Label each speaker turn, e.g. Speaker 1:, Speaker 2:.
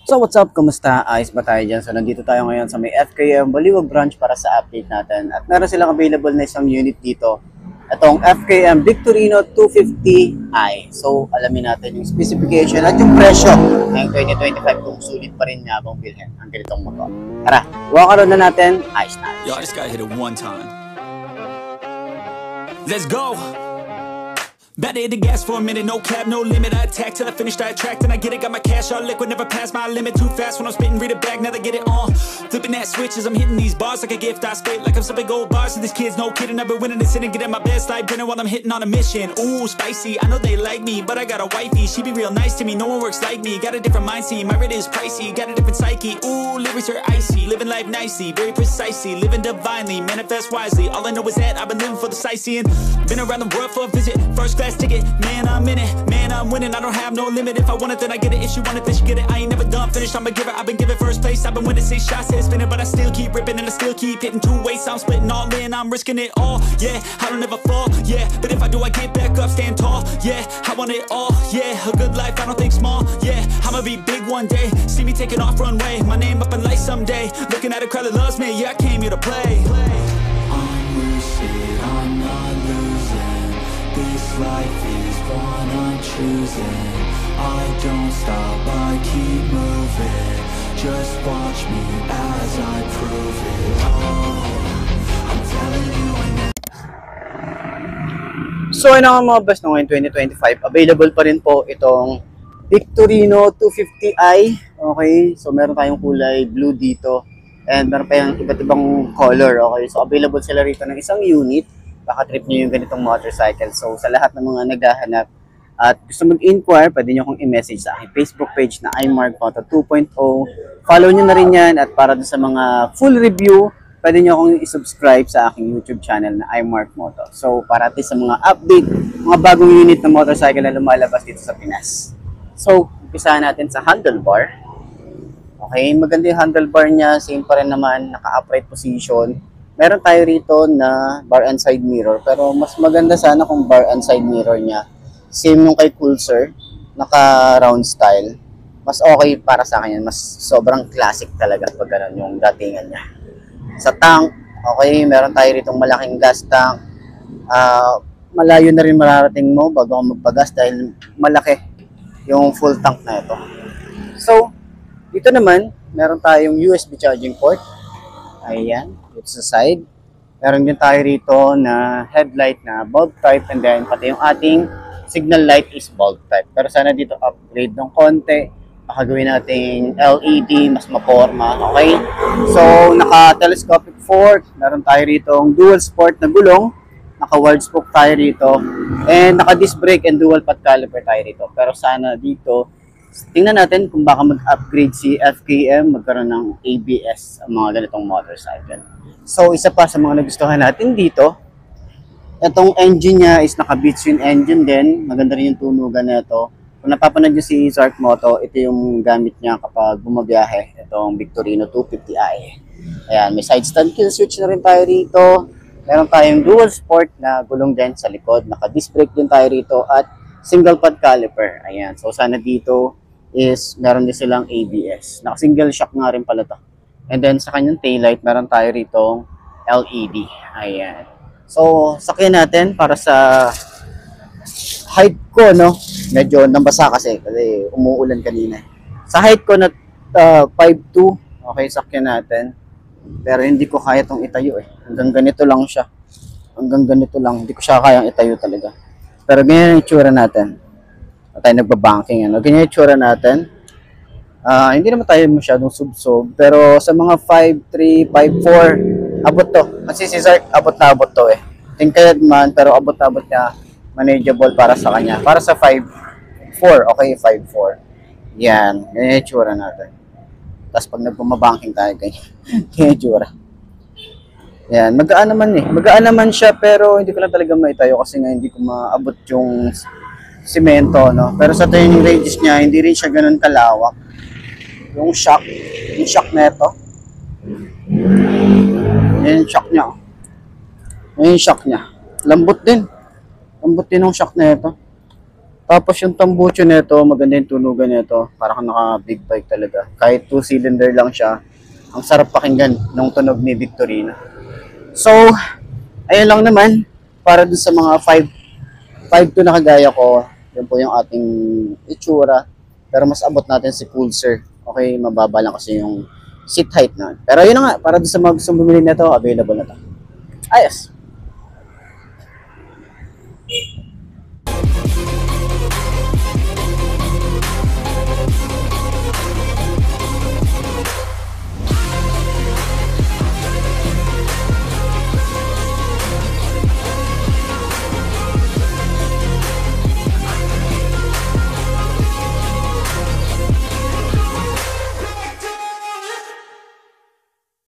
Speaker 1: So what's up? Kamusta? Ayos ba tayo dyan? So nandito tayo ngayon sa may FKM Baliwag branch para sa update natin. At meron silang available na isang unit dito. Itong FKM Victorino 250i. So alamin natin yung specification at yung presyo ngayong 2025 kung sulit pa rin nga bang bilhin ang ganitong motor. Tara, walk-around na natin. Ayos na.
Speaker 2: Yo, I just gotta hit it one time. Let's go! Better hit the gas for a minute, no cap, no limit. I attack till I finish that track, then I get it. Got my cash all liquid, never pass my limit. Too fast when I'm spitting, read it back, now they get it on. Flipping that switch as I'm hitting these bars like a gift. I spit like I'm sipping gold bars, and these kids, no kidding. I've been winning this and getting my best life dinner while I'm hitting on a mission. Ooh, spicy, I know they like me, but I got a wifey. She be real nice to me, no one works like me. Got a different mindset, my rate is pricey. Got a different psyche, ooh, lyrics are icy. Living life nicely, very precisely. Living divinely, manifest wisely. All I know is that I've been living for the sightseeing. Been around the world for a visit, first class ticket. Man, I'm in it, man, I'm winning. I don't have no limit. If I want it, then I get it. If she want it, then she get it. I ain't never done finished, I'm a giver. I've been given first place. I've been winning 6 shots, head spinning, but I still keep ripping and I still keep hitting 2 ways. I'm splitting all in, I'm risking it all. Yeah, I don't ever fall. Yeah, but if I do, I get back up, stand tall. Yeah, I want it all. Yeah, a good life, I don't think small. Yeah, I'ma be big one day. See me taking off runway. My name up in lights someday. Looking at a crowd that loves me. Yeah, I came here to play. I'm lucid, I'm not losing. This life is one I'm choosing. I don't stop, I keep moving. Just watch me as I prove it. Oh, I'm telling you I never.
Speaker 1: So ayun nga mga boss, no, ngayon 2025, available pa rin po itong Victorino 250i. Okay, so meron tayong kulay blue dito. And meron pa yung iba't ibang color. Okay, so available sila rito ng isang unit. Baka trip nyo yung ganitong motorcycle. So sa lahat ng mga naghahanap at gusto mag-inquire, pwede nyo akong i-message sa aking Facebook page na iMarkMoto 2.0. Follow nyo na rin yan. At para dun sa mga full review, pwede nyo akong i-subscribe sa aking YouTube channel na iMarkMoto. So para at least sa mga update, mga bagong unit na motorcycle na lumalabas dito sa Pinas. So, umpisahan natin sa handlebar. Okay, maganda yung handlebar niya. Same pa rin naman, naka-upright position. Meron tayo rito na bar and side mirror. Pero mas maganda sana kung bar and side mirror niya. Same nung kay Pulsar, naka-round style. Mas okay para sa akin yan. Mas sobrang classic talaga pag gano'n yung datingan niya. Sa tank, okay, meron tayo rito malaking gas tank. Malayo na rin mararating mo bago ako magpagas dahil malaki yung full tank na ito. So, dito naman, meron tayong USB charging port. Ayan, dito sa side. Meron din tayo rito na headlight na bulb type and then pati yung ating signal light is bulb type. Pero sana dito upgrade ng konti. Baka gawin natin LED, mas maporma. Okay? So, naka-telescopic fork. Meron tayo rito dual sport na gulong. Naka-wide spoke tayo rito. And naka-disc brake and dual path caliper tayo rito. Pero sana dito, tingnan natin kung baka mag-upgrade si FKM, magkaroon ng ABS ang mga ganitong motorcycle. So, isa pa sa mga nagustuhan natin dito, itong engine niya is naka-Bitsun engine din. Maganda rin yung tunugan na ito. Kung napapanood nyo si Zark Moto, ito yung gamit niya kapag bumabiyahe. Itong Victorino 250i. Ayan, may side stand kill switch na rin tayo rito. Meron tayong dual sport na gulong din sa likod. Naka-disc brake din tayo rito at single pad caliper. Ayan, so sana dito is meron din silang ABS. Naka-single shock nga rin pala to. And then sa kanyang taillight, meron tayo rito LED. Ayan. So, sakyan natin para sa height ko, no? Medyo nabasa kasi umuulan kanina. Sa height ko na 5'2", okay, sakyan natin. Pero hindi ko kaya itong itayo eh. Hanggang ganito lang siya. Hanggang ganito lang. Hindi ko siya kayang itayo talaga. Pero ganyan ang itsura natin. Tayo nagbabanking. Ano? Ganyan ang itsura natin. Hindi naman tayo masyadong subsob. Pero sa mga 5'3", 5'4", abot to. Kasi si Zark, abot na abot to eh. Tingkayad man, pero abot na abot niya. Manageable para sa kanya. Para sa 5'4", okay, 5'4". Yan. Ganyan ang itsura natin. Tapos pag nagbumabanking tayo, ganyan. Ganyan ang itsura. Yan. Magaan naman eh. Magaan naman siya, pero hindi ko lang talaga maitayo kasi nga hindi ko maabot yung simento, no? Pero sa turning radius niya, hindi rin siya ganun kalawak. Yung shock na ito. Yan yung shock niya. Yan yung shock niya. Lambot din. Lambot din yung shock na ito. Tapos yung tambucho nito, maganda yung tunugan nito. Parang naka big bike talaga. Kahit 2-cylinder lang siya, ang sarap pakinggan ng tunog ni Victorino. So, ayun lang naman. Para dun sa mga 5'2" na kagaya ko, yun po yung ating itsura. Pero mas abot natin si Pulsar. Okay, mababa lang kasi yung seat height na. Pero yun na nga, para dun sa mga gustong bumili nito, available na to. Ayos!